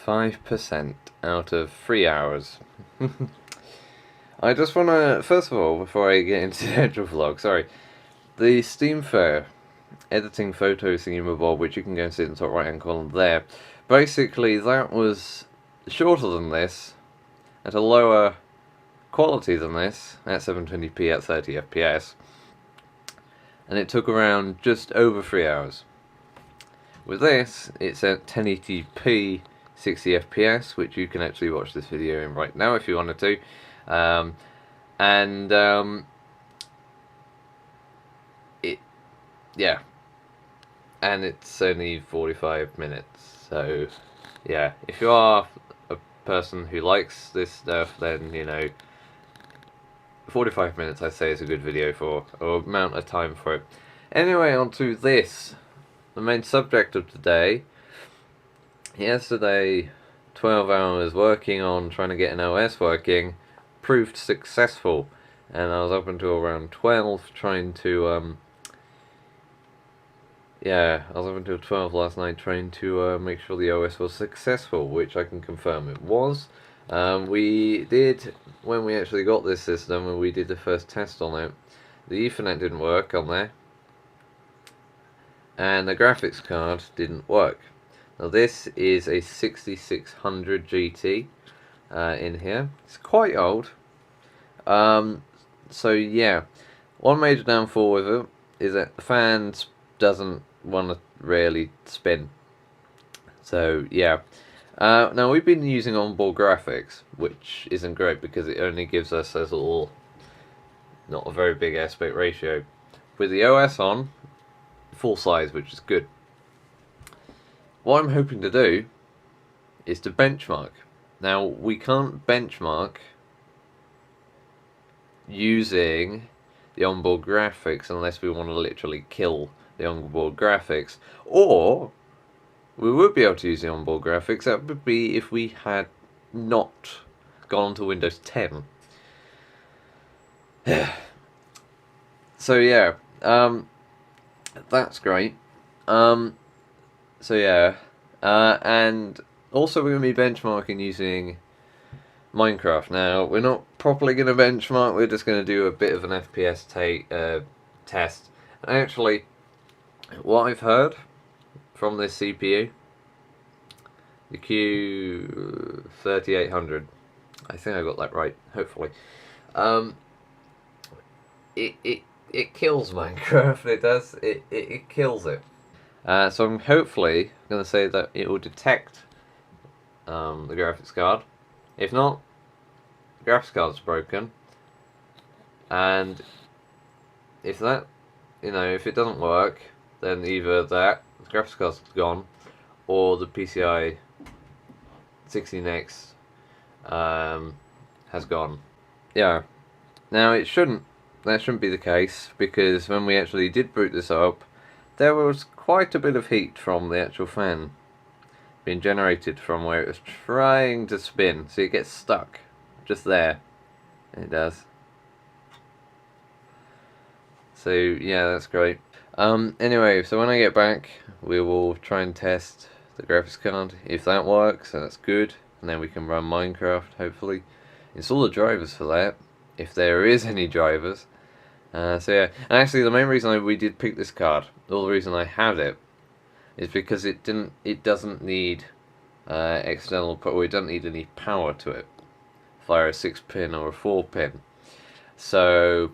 5% out of 3 hours. I just want to, first of all, before I get into the actual vlog, sorry, the Steam Fair editing photo thingamabob, which you can go and see in the top right hand column there, basically that was shorter than this, at a lower quality than this, at 720p at 30 FPS, and it took around just over 3 hours. With this, it's at 1080p 60 FPS, which you can actually watch this video in right now if you wanted to. Yeah, and it's only 45 minutes, so yeah, if you are a person who likes this stuff, then, you know, 45 minutes I'd say is a good video for, or amount of time for it. Anyway, on to this, the main subject of today. Yesterday, 12 hours working on trying to get an OS working proved successful, and I was up until around 12 trying to I was up until 12 last night trying to make sure the OS was successful, which I can confirm it was. We did, when we actually got this system and we did the first test on it, the Ethernet didn't work on there, and the graphics card didn't work. Now this is a 6600 GT in here. It's quite old. So yeah, one major downfall with it is that the fan doesn't want to really spin. So yeah. Now we've been using onboard graphics, which isn't great because it only gives us a little, not a very big aspect ratio. With the OS on, full size, which is good. What I'm hoping to do is to benchmark. Now we can't benchmark using the onboard graphics unless we want to literally kill the onboard graphics, or we would be able to use the onboard graphics. That would be if we had not gone to Windows 10. So yeah, that's great. So yeah, and also we're going to be benchmarking using Minecraft. Now, we're not properly going to benchmark, we're just going to do a bit of an FPS test. And actually, what I've heard from this CPU, the Q3800, I think I got that right, hopefully, it kills Minecraft, it does, it kills it. So I'm hopefully going to say that it will detect the graphics card. If not, the graphics card's broken, and if that, you know, if it doesn't work, then either that, the graphics card's gone, or the PCI 16X has gone. Yeah. Now that shouldn't be the case, because when we actually did boot this up, there was quite a bit of heat from the actual fan being generated from where it was trying to spin, so it gets stuck just there. It does. So yeah, that's great. Anyway, so when I get back, we will try and test the graphics card. If that works, then that's good, and then we can run Minecraft, hopefully. Install the drivers for that, if there is any drivers. So yeah, and actually the main reason we did pick this card, or the reason I have it, is because it doesn't need external, or it doesn't need any power to it, via a 6-pin or a 4-pin. So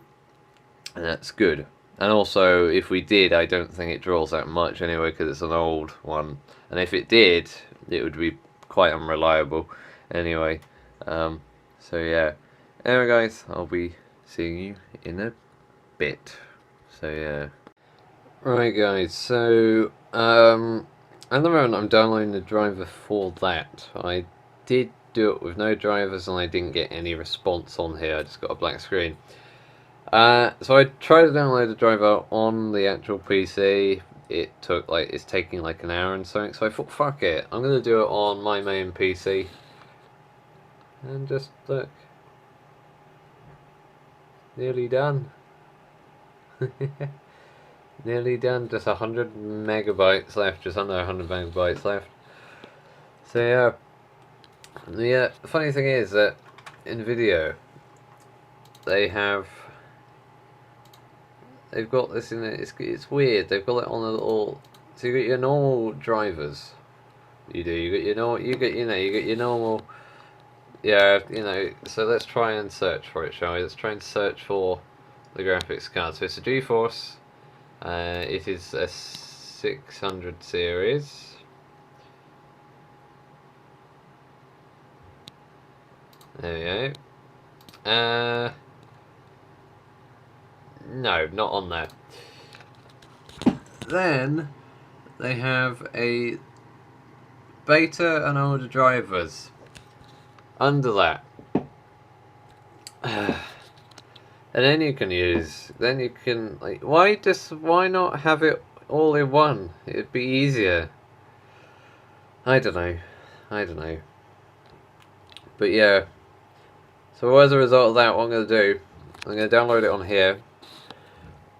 that's good. And also, if we did, I don't think it draws that much anyway, because it's an old one. And if it did, it would be quite unreliable anyway. So yeah. Anyway guys, I'll be seeing you in a bit. So yeah. Right guys, so at the moment I'm downloading the driver for that. I did do it with no drivers and I didn't get any response on here, I just got a black screen. So I tried to download the driver on the actual PC. It's taking like an hour and something, so I thought, fuck it, I'm gonna do it on my main PC. And just look. Nearly done. Nearly done, just 100 megabytes left, just under 100 megabytes left. So yeah, The funny thing is that in video they've got this in it. It's weird. They've got it on a little. So you got your normal drivers. You do. You got your normal. You get your normal. Yeah. So let's try and search for it, shall we? Let's try and search for the graphics card. So it's a GeForce. It is a 600 series. There we go. No, not on there. Then they have a beta and older drivers under that. And then you can why not have it all in one? It'd be easier. I don't know. But yeah. So as a result of that, what I'm going to do, I'm going to download it on here,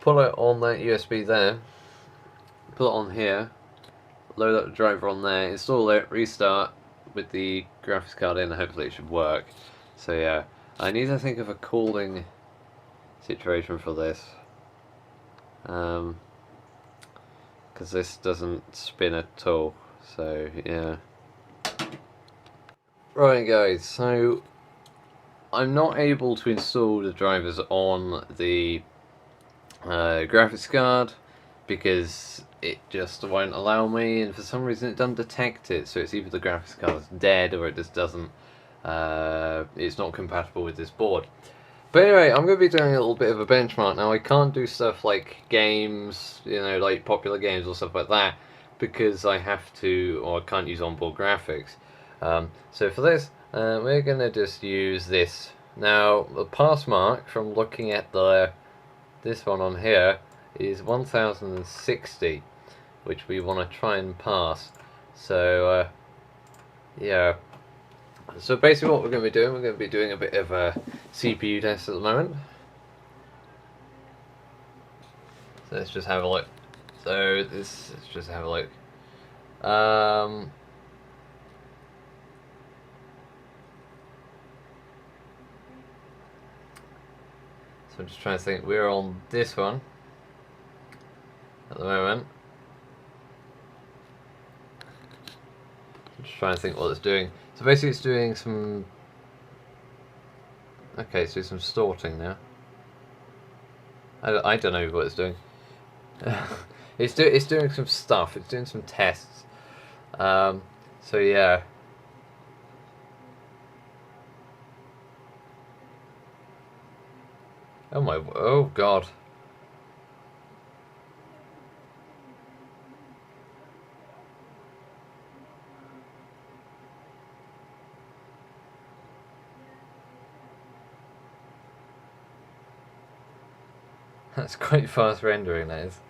pull it on that USB there, put it on here, load up the driver on there, install it, restart with the graphics card in, and hopefully it should work. So yeah, I need to think of a cooling situation for this, because this doesn't spin at all. So yeah. Right guys, so I'm not able to install the drivers on the graphics card because it just won't allow me, and for some reason it doesn't detect it, so it's either the graphics card is dead or it just doesn't, it's not compatible with this board. But anyway, I'm going to be doing a little bit of a benchmark. Now I can't do stuff like games, like popular games or stuff like that, because I have to, or I can't use onboard graphics. So for this, we're going to just use this. Now, the pass mark from looking at this one on here is 1060, which we want to try and pass. So, yeah. So basically what we're going to be doing a bit of a CPU test at the moment. So let's just have a look. Let's just have a look. So I'm just trying to think. We're on this one at the moment. I'm just trying to think what it's doing. So basically it's doing some... Okay, so some sorting now. I don't know what it's doing. It's doing some stuff. It's doing some tests. So yeah. Oh god. That's quite fast rendering, that is.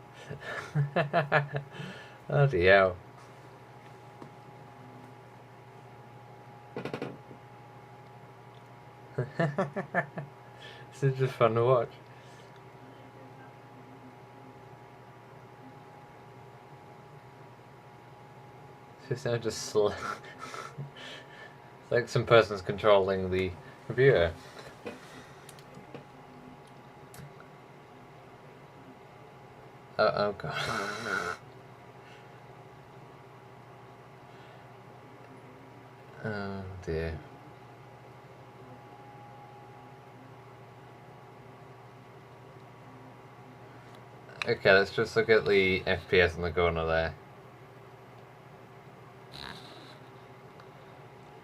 Bloody hell. This is just fun to watch. It's just it's like some person's controlling the computer. Oh god. Oh dear. Okay, let's just look at the FPS in the corner there.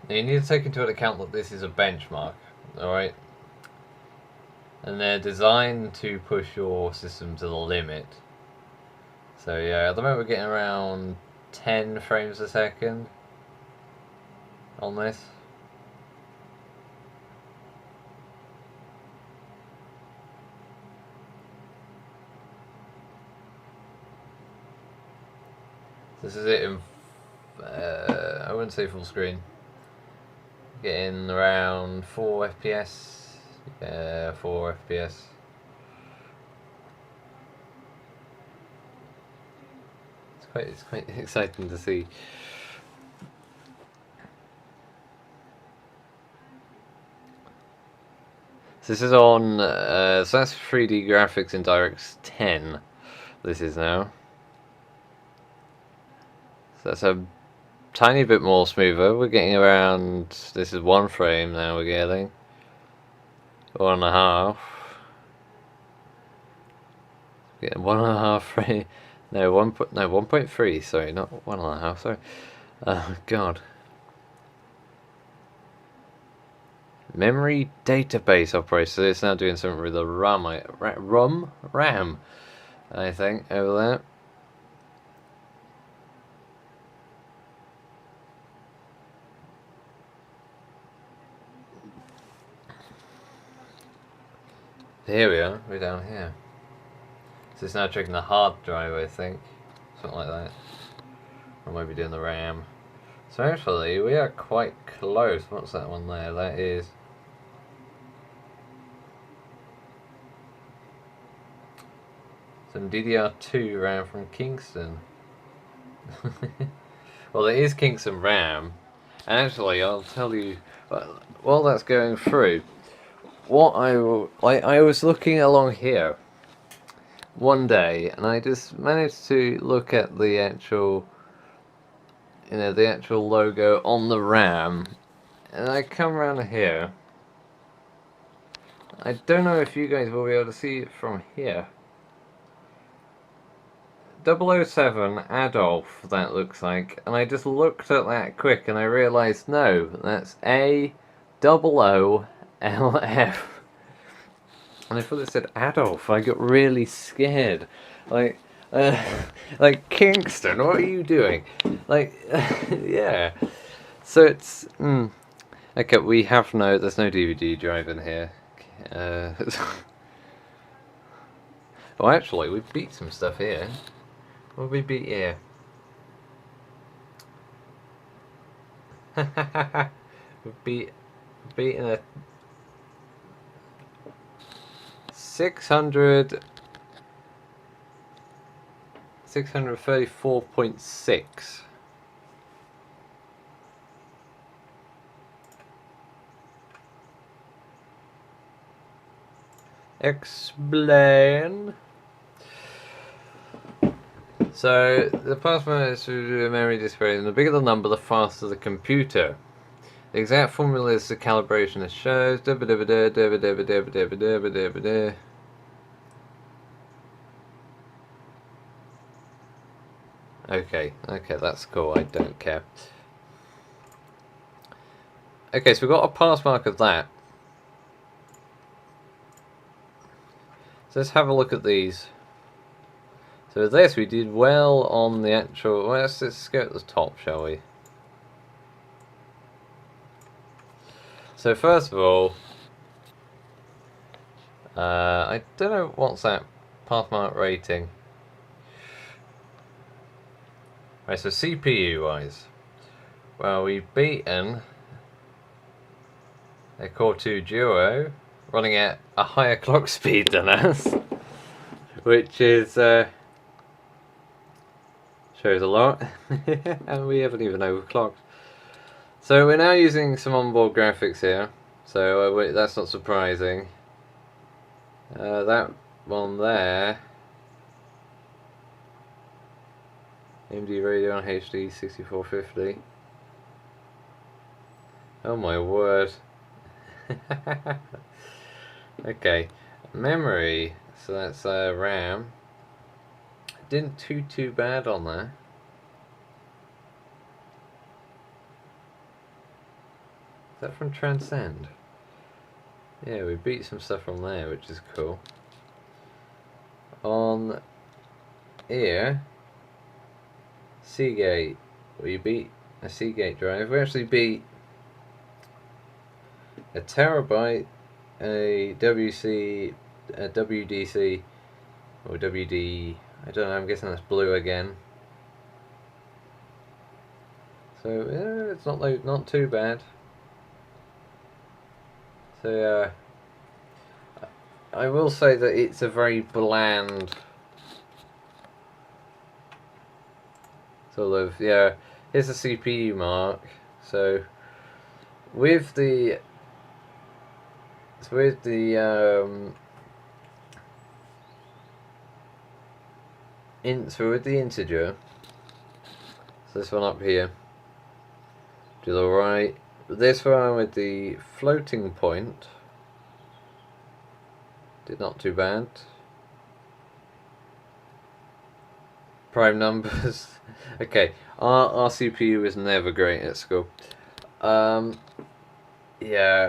Now you need to take into account that this is a benchmark, alright? And they're designed to push your system to the limit. So yeah, at the moment we're getting around 10 frames a second on this. This is it in, I wouldn't say full screen. Getting around 4 FPS. Yeah, 4 FPS. It's quite exciting to see. This is on, so that's 3D graphics in DirectX 10. This is now. So that's a tiny bit more smoother. We're getting around, this is 1 frame now we're getting. 1.5. Getting 1.5 frame. No, 1.3, sorry, not 1.5, sorry. Oh, God. Memory database operator. So it's now doing something with the RAM, I think, over there. Here we are, we're down here. So it's now checking the hard drive, I think. Something like that. Or maybe doing the RAM. So actually, we are quite close. What's that one there? That is... some DDR2 RAM from Kingston. Well, it is Kingston RAM. And actually, I'll tell you, while that's going through, what I was looking along here one day, and I just managed to look at the actual, the actual logo on the RAM, and I come around here. I don't know if you guys will be able to see it from here. 007 Adolf, that looks like, and I just looked at that quick and I realised, no, that's AOOLF. And I thought it said Adolf. I got really scared. Like Kingston, what are you doing? Like, yeah. So it's okay. We have there's no DVD drive in here. Well, actually, we beat some stuff here. What did we beat here? We've beaten a 634.6. Explain. So the password is to a memory display, and the bigger the number, the faster the computer. The exact formula is the calibration as shows. Okay, that's cool. I don't care. Okay, so we've got a pass mark of that. So let's have a look at these. So with this, we did well on the actual... Well, let's go at the top, shall we? So first of all, I don't know what's that pathmark rating. Right, so CPU wise, well, we've beaten a Core 2 Duo running at a higher clock speed than us, which is shows a lot, and we haven't even overclocked. So we're now using some onboard graphics here, so that's not surprising. That one there, AMD Radeon HD 6450. Oh my word. Okay, memory, so that's RAM. Didn't too bad on there. Is that from Transcend? Yeah, we beat some stuff from there, which is cool. On here, Seagate, we beat a Seagate drive. We actually beat a terabyte, a WDC, or WD, I don't know, I'm guessing that's blue again. So yeah, it's not too bad. So I will say that it's a very bland sort of, yeah. Here's the CPU mark. So with the So with the with the integer, so this one up here did alright. This one with the floating point did not too bad. Prime numbers. Okay, our CPU is never great at school. Yeah,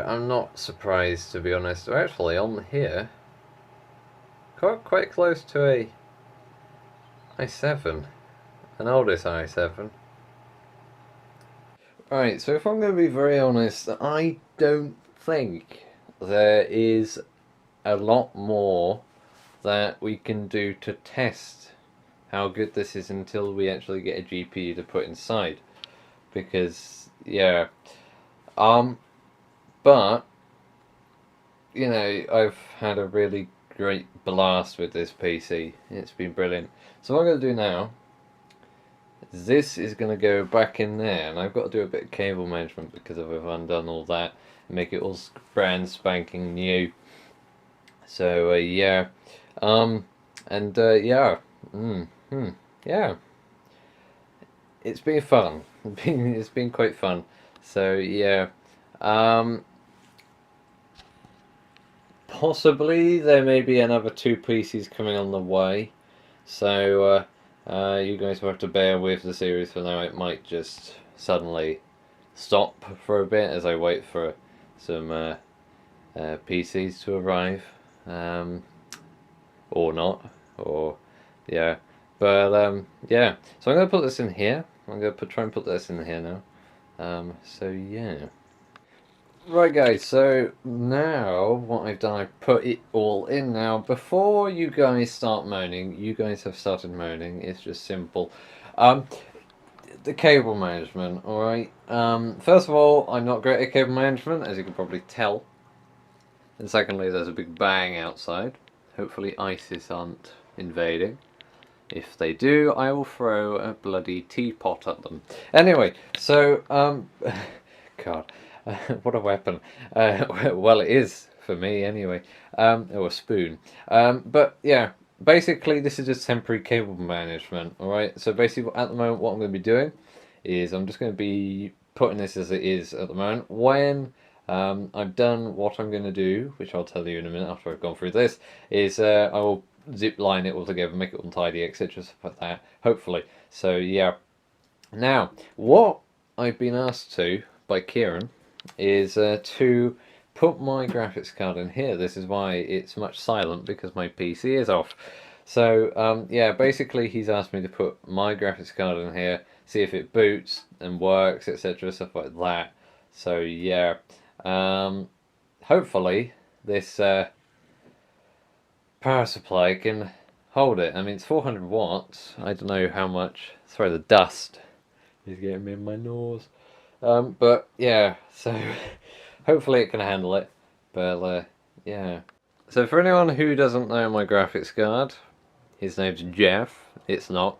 I'm not surprised, to be honest. Actually, on here, quite close to a i7, an oldest i7. Right, so if I'm going to be very honest, I don't think there is a lot more that we can do to test how good this is until we actually get a GPU to put inside. Because, yeah, but, you know, I've had a really great blast with this PC. It's been brilliant. So what I'm going to do now, this is going to go back in there, and I've got to do a bit of cable management because I've undone all that and make it all brand spanking new. So yeah, yeah, yeah, it's been fun. It's been quite fun. So yeah, possibly there may be another 2 PCs coming on the way. So you guys will have to bear with the series for now. It might just suddenly stop for a bit as I wait for some PCs to arrive, or not, or yeah. But yeah. So I'm gonna put this in here. I'm gonna try and put this in here now. So yeah. Right guys, so now what I've done, I've put it all in now. Before you guys start moaning, you guys have started moaning, it's just simple. The cable management, alright? First of all, I'm not great at cable management, as you can probably tell. And secondly, there's a big bang outside. Hopefully ISIS aren't invading. If they do, I will throw a bloody teapot at them. Anyway, so, God. What a weapon. Well, it is for me anyway. Or a spoon. But yeah, basically this is just temporary cable management. Alright, so basically at the moment what I'm going to be doing is I'm just going to be putting this as it is at the moment. When I've done what I'm going to do, which I'll tell you in a minute after I've gone through this, is I will zip line it all together, make it untidy, etc. Stuff like that, hopefully. So yeah. Now, what I've been asked to by Kieran is to put my graphics card in here. This is why it's much silent, because my PC is off. So yeah, basically he's asked me to put my graphics card in here, see if it boots and works, etc. Stuff like that. So yeah, hopefully this power supply can hold it. I mean, it's 400 watts. I don't know how much. Sorry, the dust is getting me in my nose. But yeah, so hopefully it can handle it. But yeah. So for anyone who doesn't know my graphics card, his name's Jeff. It's not.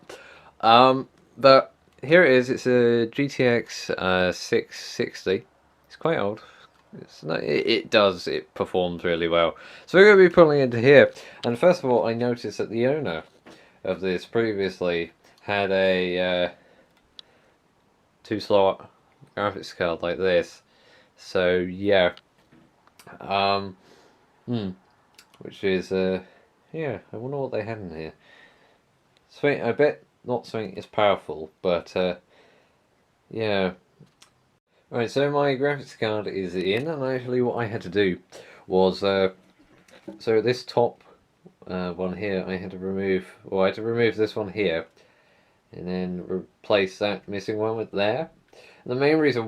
But here it is. It's a GTX 660. It's quite old. It's not, it performs really well. So we're going to be pulling into here. And first of all, I noticed that the owner of this previously had a 2-slot graphics card like this. So yeah, which is yeah, I wonder what they had in here. Something, I bet not something as powerful, but yeah. Right, so my graphics card is in, and actually what I had to do was so this top one here I had to remove. Well, I had to remove this one here, and then replace that missing one with there. And the main reason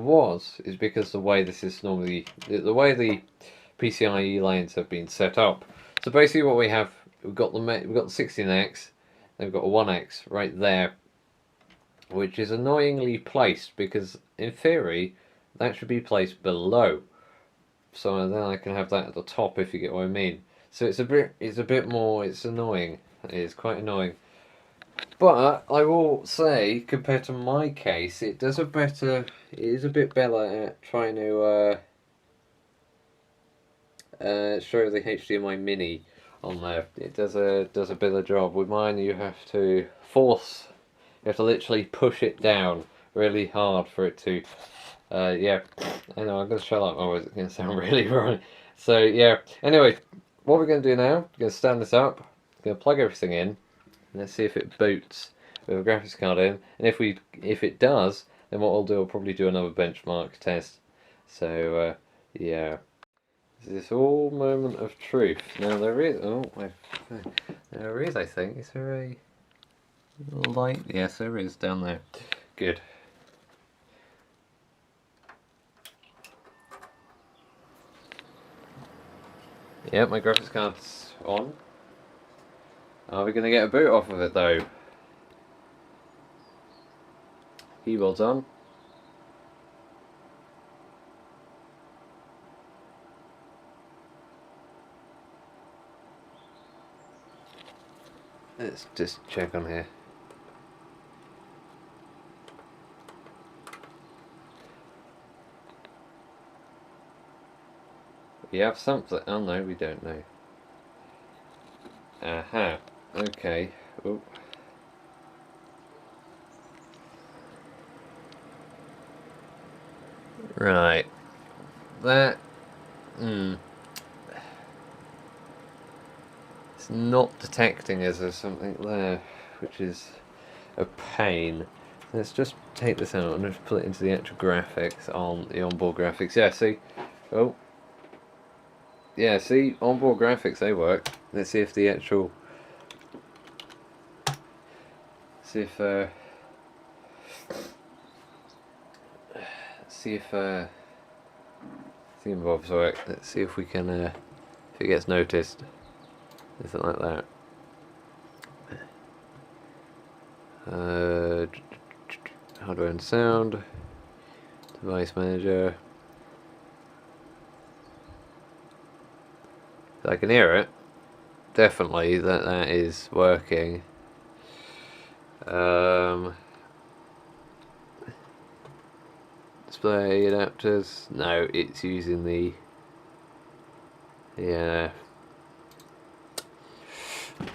is because the way this is normally, the way the PCIe lanes have been set up. So basically what we have, we've got the 16X, then we've got a 1X right there, which is annoyingly placed, because in theory that should be placed below. So then I can have that at the top, if you get what I mean. So it's a bit more, it's annoying. It is quite annoying. But I will say, compared to my case, it is a bit better at trying to show the HDMI Mini on there. It does a bit of the job. With mine, you have to literally push it down really hard for it to. Yeah, I know I'm gonna shut up. Otherwise, it's gonna sound really wrong. So yeah. Anyway, what we're gonna do now? We're gonna stand this up. We're gonna plug everything in. Let's see if it boots with a graphics card in, and if it does, then what I'll do, I'll probably do another benchmark test. So yeah, this is all moment of truth. Now there is there is, I think. Is there a light? Yes, there is down there. Good. Yeah, my graphics card's on. Are we gonna get a boot off of it though? Keyboard's on. Let's just check on here. We have something. Oh no, we don't know. Aha. Okay. Ooh. Right. That. It's not detecting as there's something there, which is a pain. Let's just take this out and just put it into the actual graphics on the onboard graphics. Yeah, see? Oh. Yeah, see? Onboard graphics, they work. Let's see if the actual... See if Bob's work. Let's see if we can if it gets noticed. Anything like that. Hardware and sound. Device manager. I can hear it. Definitely that is working. Display adapters. No, it's using the. Yeah.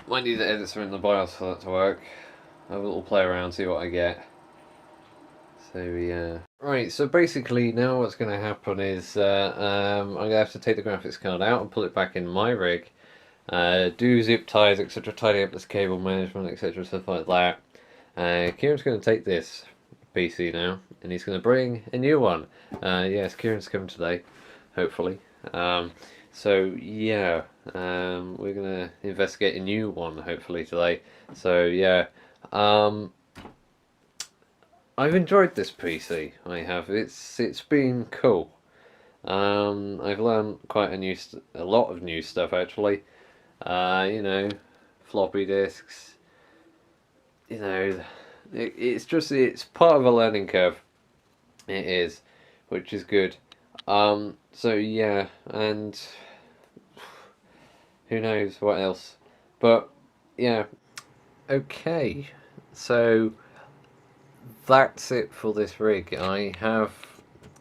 Might need the editor in the BIOS for that to work. Have a little play around, see what I get. So yeah. Right, so basically now what's going to happen is I'm going to have to take the graphics card out and put it back in my rig. Do zip ties, etc. Tidy up this cable management, etc. Stuff like that. Kieran's going to take this PC now and he's going to bring a new one. Yes, Kieran's coming today, hopefully. So yeah, we're gonna investigate a new one hopefully today. So yeah, I've enjoyed this PC. I have. It's been cool. I've learned quite a lot of new stuff actually. You know, floppy disks. You know, it's part of a learning curve. It is, which is good. So yeah, and who knows what else. But yeah, okay. So that's it for this rig. I have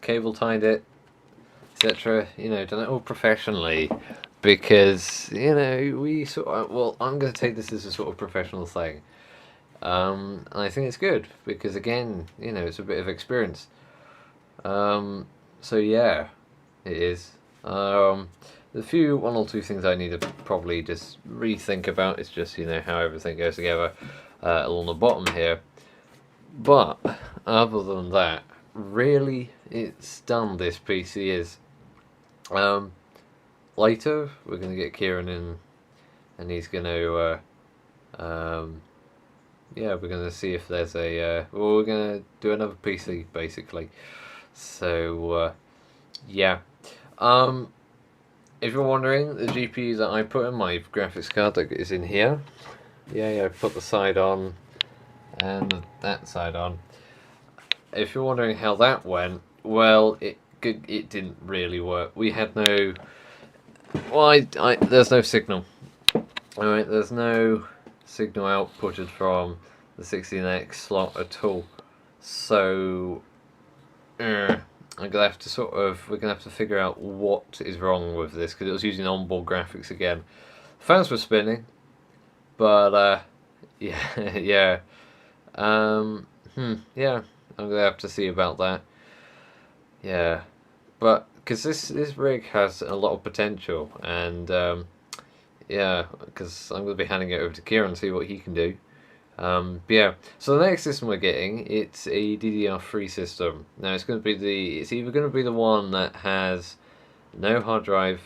cable tied it, etc. You know, done it all professionally because you know we sort of, well, I'm going to take this as a sort of professional thing. And I think it's good because again, you know, it's a bit of experience. So yeah, it is. The one or two things I need to probably just rethink about is just, you know, how everything goes together along the bottom here. But other than that, really, it's done. This PC is. Later, we're going to get Kieran in, and he's going to. Yeah, we're going to see if there's a. Well, we're going to do another PC basically. So yeah. If you're wondering, the GPU that I put in my graphics card that is in here. Yeah, I put the side on and that side on. If you're wondering how that went, well, it didn't really work. We had no. Well, there's no signal. Alright, there's no signal outputted from the 16X slot at all. So, I'm gonna have to we're gonna have to figure out what is wrong with this because it was using onboard graphics again. Fans were spinning, but yeah, yeah, yeah. I'm gonna have to see about that. Yeah, but because this rig has a lot of potential, and yeah, because I'm gonna be handing it over to Kieran and see what he can do. But yeah, so the next system we're getting, it's a DDR3 system. Now it's either gonna be the one that has no hard drive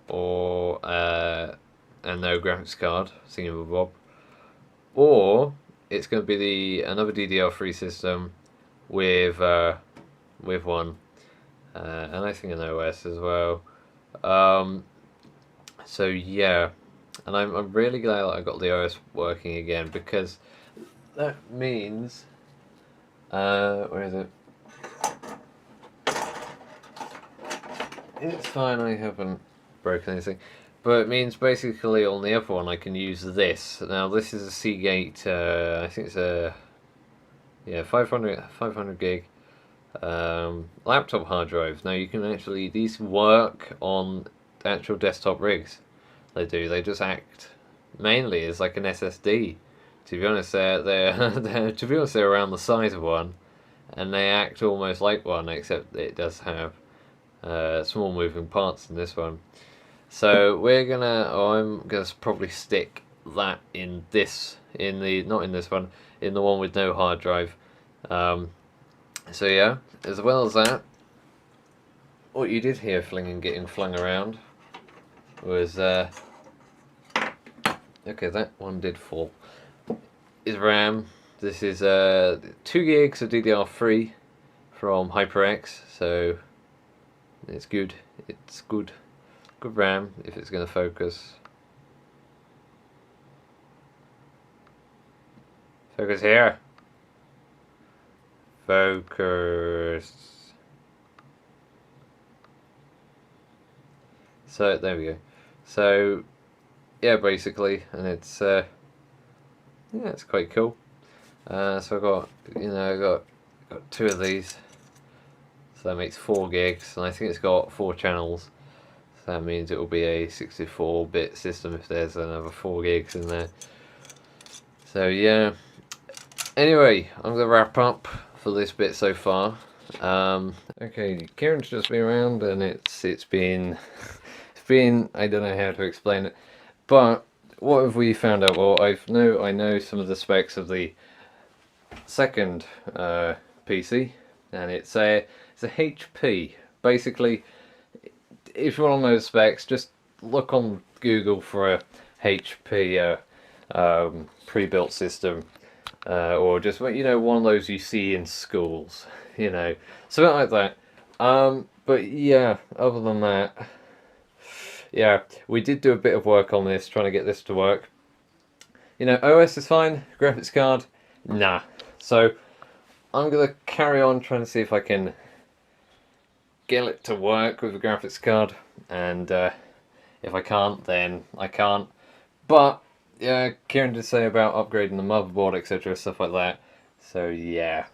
or and no graphics card, singing with Bob, or it's gonna be another DDR3 system with one, and I think an OS as well. Um, so yeah, and I'm really glad that I got the OS working again because that means, where is it? It's fine, I haven't broken anything. But it means basically on the other one I can use this. Now this is a Seagate, I think it's a, yeah, 500 gig laptop hard drive. Now you can actually, these work on actual desktop rigs. They do, they just act mainly as like an SSD. To be honest, they're around the size of one, and they act almost like one, except it does have small moving parts in this one. So I'm gonna probably stick that in not in this one, in the one with no hard drive. So yeah, as well as that, what you did hear getting flung around was okay, that one did fall. Is RAM. This is 2 gigs of DDR3 from HyperX, so it's good. It's good RAM if it's going to focus. Focus here. Focus. So there we go. So yeah, basically, and it's yeah, it's quite cool. So I got 2 of these, so that makes 4 gigs, and I think it's got 4 channels. So that means it will be a 64-bit system if there's another 4 gigs in there. So yeah. Anyway, I'm gonna wrap up for this bit so far. Okay, Kieran's just been around, and it's been I don't know how to explain it, but what have we found out? Well, I know some of the specs of the second PC, and it's a HP. Basically, if you want to know the specs, just look on Google for a HP pre-built system, or just one of those you see in schools, something like that. But yeah, other than that, yeah, we did do a bit of work on this, trying to get this to work. OS is fine, graphics card, nah. So I'm gonna carry on trying to see if I can get it to work with a graphics card, and if I can't, then I can't. But yeah, Kieran did say about upgrading the motherboard, etc., stuff like that. So yeah.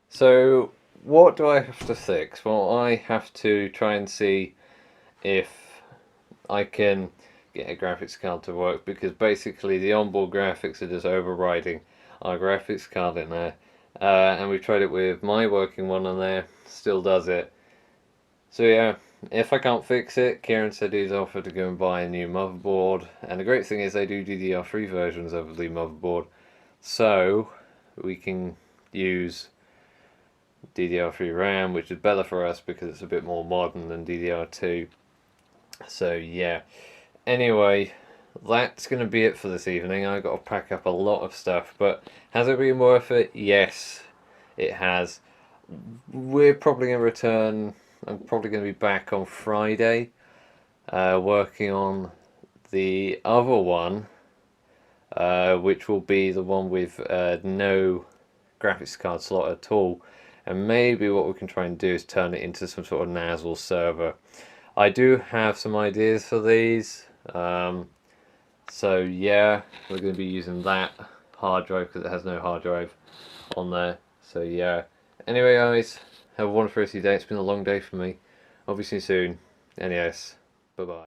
So what do I have to fix? Well, I have to try and see if I can get a graphics card to work, because basically the onboard graphics are just overriding our graphics card in there, and we tried it with my working one on there, still does it. So yeah, if I can't fix it, Kieran said he's offered to go and buy a new motherboard, and the great thing is they do DDR3 versions of the motherboard, so we can use DDR3 RAM, which is better for us because it's a bit more modern than DDR2. So yeah, anyway, that's going to be it for this evening. I've got to pack up a lot of stuff, but has it been worth it? Yes, it has. We're probably going to return, I'm probably going to be back on Friday, working on the other one, which will be the one with no graphics card slot at all. And maybe what we can try and do is turn it into some sort of NASL server. I do have some ideas for these, so yeah, we're going to be using that hard drive because it has no hard drive on there. So yeah, anyway guys, Have a wonderful rest of your day. It's been a long day for me. I'll be seeing you soon. And yes, bye bye.